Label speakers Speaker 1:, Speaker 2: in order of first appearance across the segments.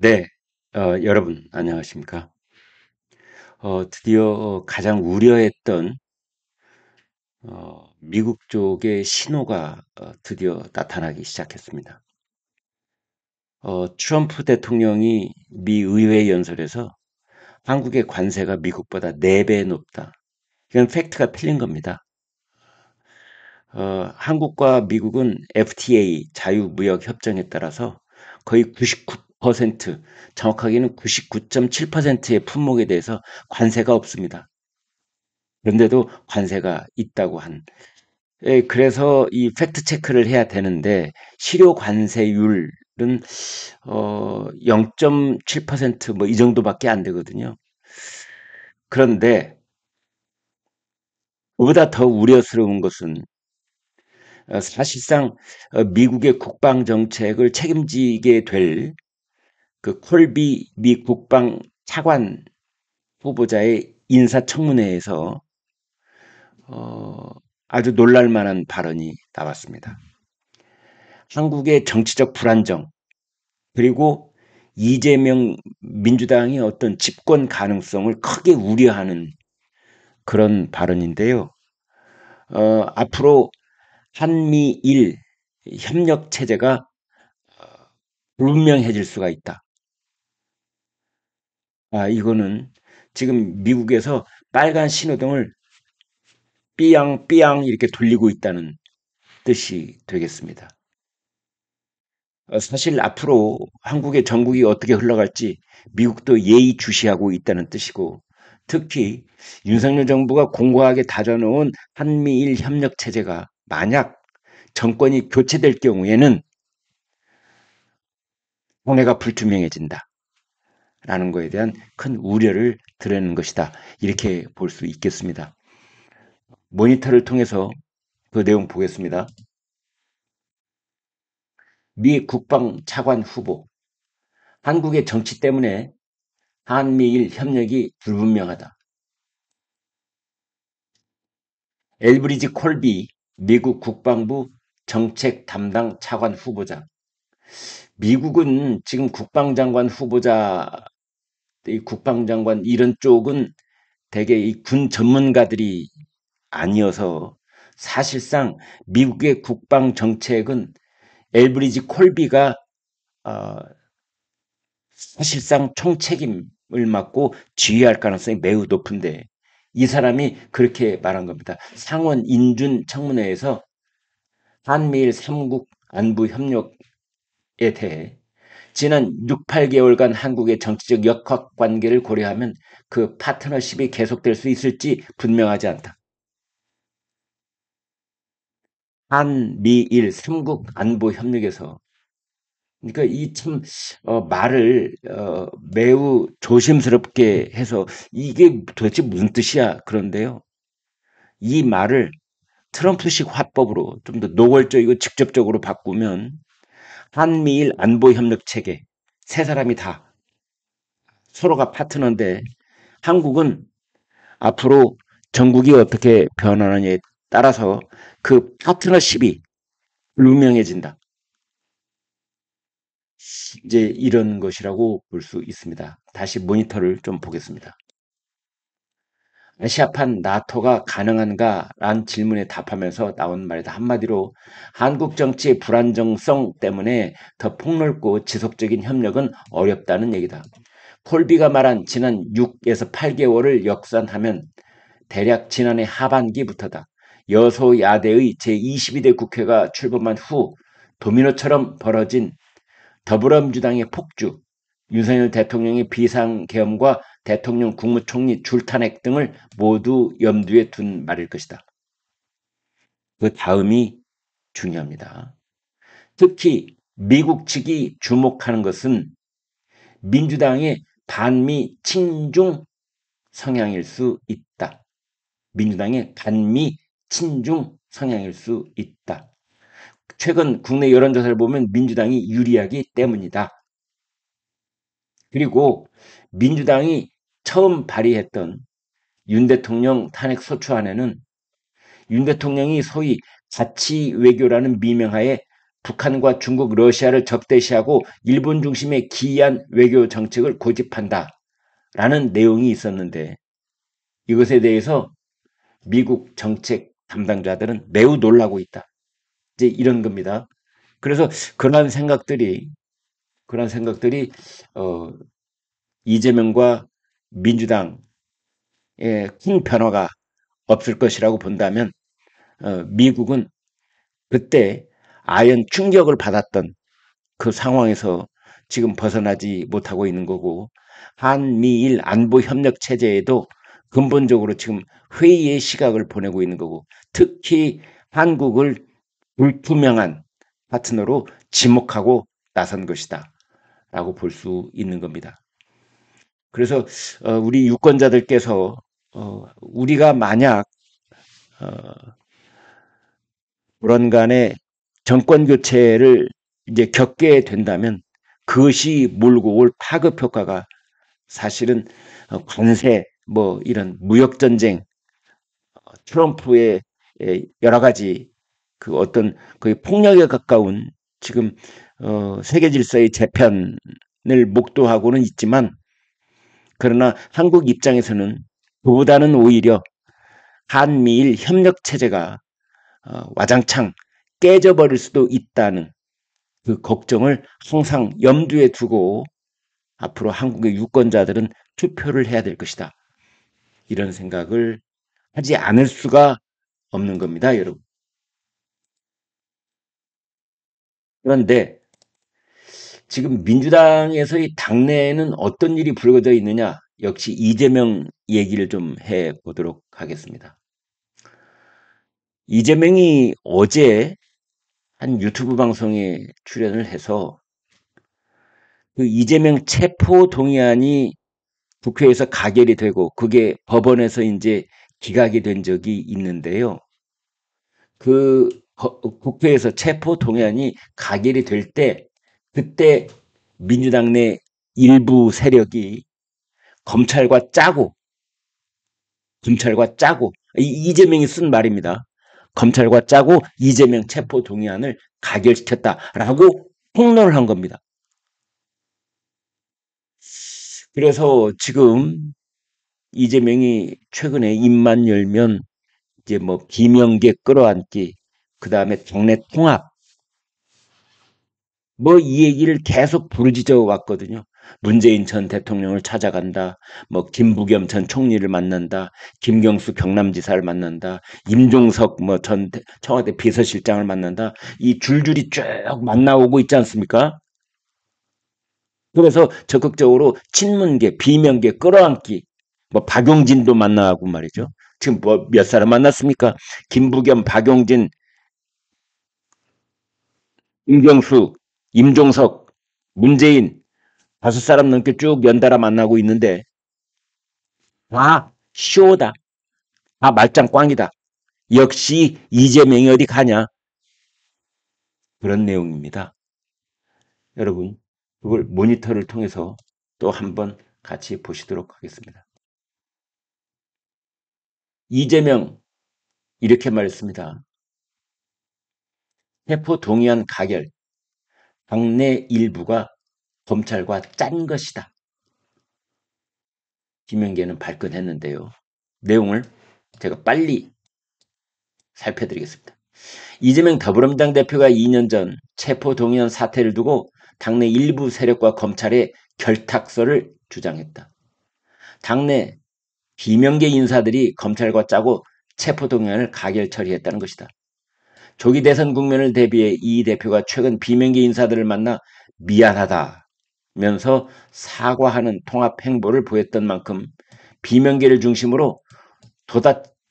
Speaker 1: 네. 여러분, 안녕하십니까. 드디어 가장 우려했던 미국 쪽의 신호가 드디어 나타나기 시작했습니다. 트럼프 대통령이 미 의회 연설에서 한국의 관세가 미국보다 4배 높다. 이건 팩트가 틀린 겁니다. 한국과 미국은 FTA 자유무역 협정에 따라서 거의 99%, 정확하게는 99.7%의 품목에 대해서 관세가 없습니다. 그런데도 관세가 있다고 그래서 이 팩트 체크를 해야 되는데 실효 관세율은 0.7%, 이 정도밖에 안 되거든요. 그런데 그보다 더 우려스러운 것은 사실상 미국의 국방 정책을 책임지게 될 그 콜비 미 국방 차관 후보자의 인사청문회에서 어, 아주 놀랄 만한 발언이 나왔습니다. 한국의 정치적 불안정, 그리고 이재명 민주당의 어떤 집권 가능성을 크게 우려하는 그런 발언인데요. 앞으로 한미일 협력 체제가 불분명해질 수가 있다. 이거는 지금 미국에서 빨간 신호등을 삐양 이렇게 돌리고 있다는 뜻이 되겠습니다. 사실 앞으로 한국의 정국이 어떻게 흘러갈지 미국도 예의주시하고 있다는 뜻이고, 특히 윤석열 정부가 공고하게 다져놓은 한미일 협력 체제가 만약 정권이 교체될 경우에는 hon해가 불투명해진다라는 거에 대한 큰 우려를 드러내는 것이다. 이렇게 볼 수 있겠습니다. 모니터를 통해서 그 내용 보겠습니다. 미 국방 차관 후보, 한국의 정치 때문에 한미일 협력이 불분명하다. 엘브리지 콜비 미국 국방부 정책 담당 차관 후보자. 미국은 지금 국방장관 후보자, 이 국방장관 이런 쪽은 대개 이 군 전문가들이 아니어서 사실상 미국의 국방 정책은 엘브리지 콜비가 어, 사실상 총책임을 맡고 지휘할 가능성이 매우 높은데 이 사람이 그렇게 말한 겁니다. 상원 인준 청문회에서 한미일 3국 안보 협력에 대해 지난 6, 8개월간 한국의 정치적 역학 관계를 고려하면 그 파트너십이 계속될 수 있을지 분명하지 않다. 한미일 3국 안보 협력에서 그러니까 이 참 말을 매우 조심스럽게 해서 이게 도대체 무슨 뜻이야? 그런데요. 이 말을 트럼프식 화법으로 좀 더 노골적이고 직접적으로 바꾸면 한미일 안보 협력 체계 세 사람이 다 서로가 파트너인데 한국은 앞으로 전국이 어떻게 변하느냐에 따라서 그 파트너십이 유명해진다. 이제 이런 것이라고 볼 수 있습니다. 다시 모니터를 좀 보겠습니다. 아시아판 나토가 가능한가란 질문에 답하면서 나온 말이다. 한마디로 한국 정치의 불안정성 때문에 더 폭넓고 지속적인 협력은 어렵다는 얘기다. 콜비가 말한 지난 6에서 8개월을 역산하면 대략 지난해 하반기부터다. 여소야대의 제22대 국회가 출범한 후 도미노처럼 벌어진 더불어민주당의 폭주, 윤석열 대통령의 비상계엄과 대통령 국무총리 줄탄핵 등을 모두 염두에 둔 말일 것이다. 그 다음이 중요합니다. 특히 미국 측이 주목하는 것은 민주당의 반미 친중 성향일 수 있다. 민주당의 반미 친중 성향일 수 있다. 최근 국내 여론조사를 보면 민주당이 유리하기 때문이다. 그리고 민주당이 처음 발의했던 윤 대통령 탄핵 소추안에는 윤 대통령이 소위 자치 외교라는 미명하에 북한과 중국, 러시아를 적대시하고 일본 중심의 기이한 외교 정책을 고집한다. 라는 내용이 있었는데 이것에 대해서 미국 정책 담당자들은 매우 놀라고 있다. 이제 이런 겁니다. 그래서 그런 생각들이 어, 이재명과 민주당에 큰 변화가 없을 것이라고 본다면 미국은 그때 아연 충격을 받았던 그 상황에서 지금 벗어나지 못하고 있는 거고 한미일 안보 협력 체제에도 근본적으로 지금 회의의 시각을 보내고 있는 거고 특히 한국을 불투명한 파트너로 지목하고 나선 것이다 라고 볼 수 있는 겁니다. 그래서 우리 유권자들께서 우리가 만약 불언간의 정권 교체를 이제 겪게 된다면 그것이 몰고 올 파급 효과가 사실은 관세 뭐 이런 무역 전쟁 트럼프의 여러 가지 그 어떤 거의 폭력에 가까운 지금 세계 질서의 재편을 목도하고는 있지만 그러나 한국 입장에서는 그보다는 오히려 한미일 협력 체제가 와장창 깨져버릴 수도 있다는 그 걱정을 항상 염두에 두고 앞으로 한국의 유권자들은 투표를 해야 될 것이다. 이런 생각을 하지 않을 수가 없는 겁니다, 여러분. 그런데 지금 민주당에서의 당내에는 어떤 일이 불거져 있느냐? 역시 이재명 얘기를 좀 해보도록 하겠습니다. 이재명이 어제 한 유튜브 방송에 출연을 해서 그 이재명 체포 동의안이 국회에서 가결이 되고 그게 법원에서 이제 기각이 된 적이 있는데요. 그 국회에서 체포 동의안이 가결이 될 때 그때 민주당 내 일부 세력이 검찰과 짜고 이재명이 쓴 말입니다. 검찰과 짜고 이재명 체포 동의안을 가결시켰다라고 폭로를 한 겁니다. 그래서 지금 이재명이 최근에 입만 열면 이제 뭐 비명계 끌어안기, 그 다음에 당내 통합, 뭐 이 얘기를 계속 부르짖어 왔거든요. 문재인 전 대통령을 찾아간다. 뭐 김부겸 전 총리를 만난다. 김경수 경남지사를 만난다. 임종석 뭐 전 청와대 비서실장을 만난다. 이 줄줄이 쭉 만나오고 있지 않습니까? 그래서 적극적으로 친문계, 비명계 끌어안기, 뭐 박용진도 만나고 말이죠. 지금 뭐 몇 사람 만났습니까? 김부겸, 박용진, 임경수, 임종석, 문재인 다섯 사람 넘게 쭉 연달아 만나고 있는데 다 쇼다. 다 말짱 꽝이다. 역시 이재명이 어디 가냐. 그런 내용입니다. 여러분 그걸 모니터를 통해서 또 한번 같이 보시도록 하겠습니다. 이재명 이렇게 말했습니다. 체포 동의안 가결 당내 일부가 검찰과 짠 것이다. 김영계는 발끈했는데요. 내용을 제가 빨리 살펴드리겠습니다. 이재명 더불어민주당 대표가 2년 전 체포 동의안 사태를 두고 당내 일부 세력과 검찰에 결탁서를 주장했다. 당내 비명계 인사들이 검찰과 짜고 체포 동의안을 가결 처리했다는 것이다. 조기 대선 국면을 대비해 이 대표가 최근 비명계 인사들을 만나 미안하다면서 사과하는 통합 행보를 보였던 만큼 비명계를 중심으로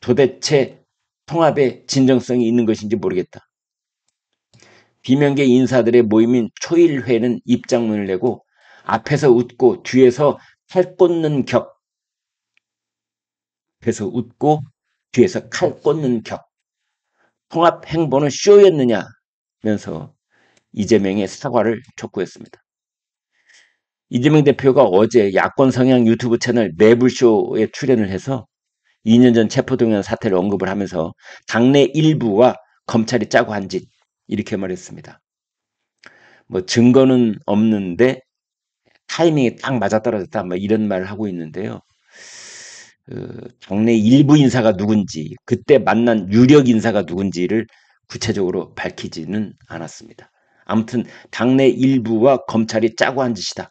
Speaker 1: 도대체 통합의 진정성이 있는 것인지 모르겠다. 비명계 인사들의 모임인 초일회는 입장문을 내고 앞에서 웃고 뒤에서 칼 꽂는 격, 앞에서 웃고 뒤에서 칼 꽂는 격, 통합 행보는 쇼였느냐면서 이재명의 사과를 촉구했습니다. 이재명 대표가 어제 야권 성향 유튜브 채널 매불쇼에 출연을 해서 2년 전 체포동의안 사태를 언급을 하면서 당내 일부와 검찰이 짜고 한 짓 이렇게 말했습니다. 뭐 증거는 없는데 타이밍이 딱 맞아떨어졌다 뭐 이런 말을 하고 있는데요. 당내 일부 인사가 누군지 그때 만난 유력 인사가 누군지를 구체적으로 밝히지는 않았습니다. 아무튼 당내 일부와 검찰이 짜고 한 짓이다.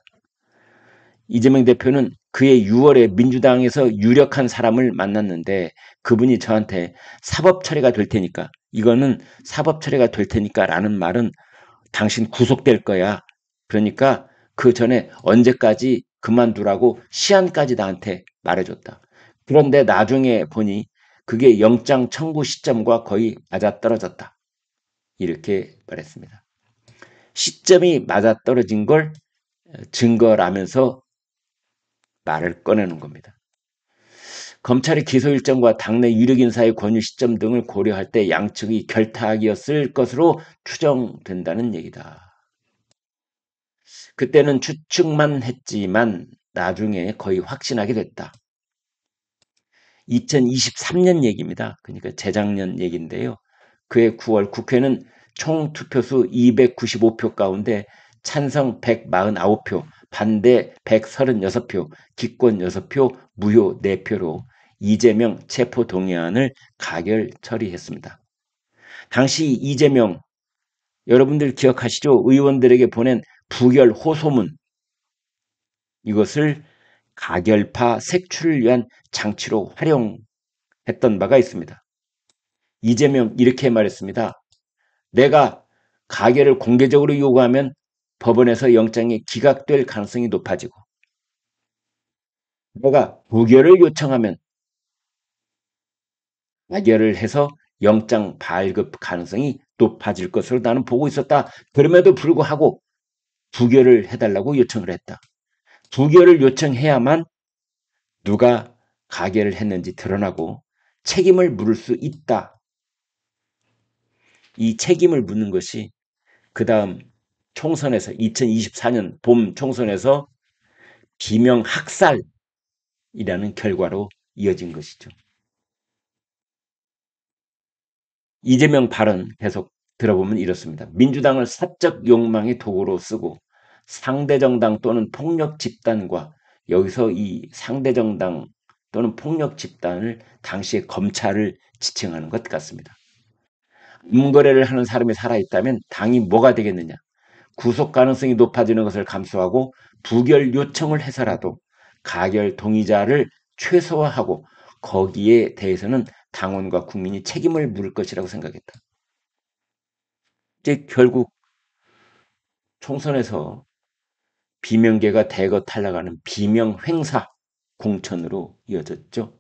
Speaker 1: 이재명 대표는 그해 6월에 민주당에서 유력한 사람을 만났는데 그분이 저한테 사법 처리가 될 테니까 이거는 사법 처리가 될 테니까 라는 말은 당신 구속될 거야. 그러니까 그 전에 언제까지 그만두라고 시한까지 나한테 말해줬다. 그런데 나중에 보니 그게 영장 청구 시점과 거의 맞아떨어졌다. 이렇게 말했습니다. 시점이 맞아떨어진 걸 증거라면서 말을 꺼내는 겁니다. 검찰의 기소 일정과 당내 유력 인사의 권유 시점 등을 고려할 때 양측이 결탁이었을 것으로 추정된다는 얘기다. 그때는 추측만 했지만 나중에 거의 확신하게 됐다. 2023년 얘기입니다. 그러니까 재작년 얘기인데요. 그해 9월 국회는 총 투표수 295표 가운데 찬성 149표, 반대 136표, 기권 6표, 무효 4표로 이재명 체포동의안을 가결 처리했습니다. 당시 이재명, 여러분들 기억하시죠? 의원들에게 보낸 부결 호소문, 이것을 가결파 색출을 위한 장치로 활용했던 바가 있습니다. 이재명 이렇게 말했습니다. 내가 가결을 공개적으로 요구하면 법원에서 영장이 기각될 가능성이 높아지고 내가 부결을 요청하면 가결을 해서 영장 발급 가능성이 높아질 것으로 나는 보고 있었다. 그럼에도 불구하고 부결을 해달라고 요청을 했다. 부결을 요청해야만 누가 가결을 했는지 드러나고 책임을 물을 수 있다. 이 책임을 묻는 것이 그 다음 총선에서 2024년 봄 총선에서 비명 학살이라는 결과로 이어진 것이죠. 이재명 발언 계속 들어보면 이렇습니다. 민주당을 사적 욕망의 도구로 쓰고 상대정당 또는 폭력 집단과 여기서 이 상대정당 또는 폭력 집단을 당시에 검찰을 지칭하는 것 같습니다. 음거래를 하는 사람이 살아있다면 당이 뭐가 되겠느냐. 구속 가능성이 높아지는 것을 감수하고 부결 요청을 해서라도 가결 동의자를 최소화하고 거기에 대해서는 당원과 국민이 책임을 물을 것이라고 생각했다. 이제 결국 총선에서 비명계가 대거 탈락하는 비명 횡사 공천으로 이어졌죠.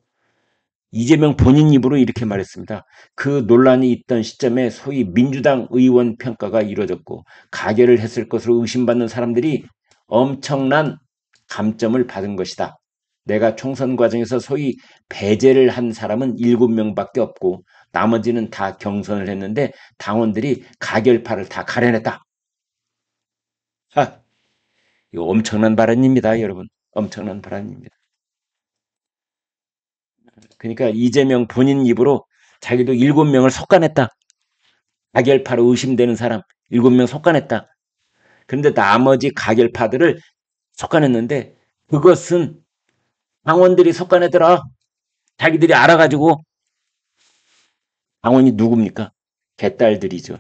Speaker 1: 이재명 본인 입으로 이렇게 말했습니다. 그 논란이 있던 시점에 소위 민주당 의원 평가가 이루어졌고 가결을 했을 것으로 의심받는 사람들이 엄청난 감점을 받은 것이다. 내가 총선 과정에서 소위 배제를 한 사람은 7명밖에 없고 나머지는 다 경선을 했는데 당원들이 가결파를 다 가려냈다. 이거 엄청난 발언입니다, 여러분. 엄청난 발언입니다. 그러니까 이재명 본인 입으로 자기도 7명을 속아냈다. 가결파로 의심되는 사람 7명 속아냈다. 그런데 나머지 가결파들을 속아냈는데 그것은 당원들이 속아내더라. 자기들이 알아가지고. 당원이 누굽니까? 개딸들이죠.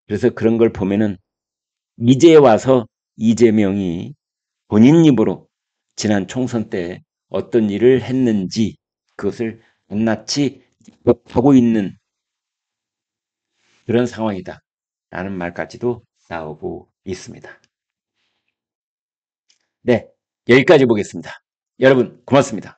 Speaker 1: 그래서 그런 걸 보면은 이제 와서 이재명이 본인 입으로 지난 총선 때 어떤 일을 했는지 그것을 낱낱이 하고 있는 그런 상황이다. 라는 말까지도 나오고 있습니다. 네, 여기까지 보겠습니다. 여러분 고맙습니다.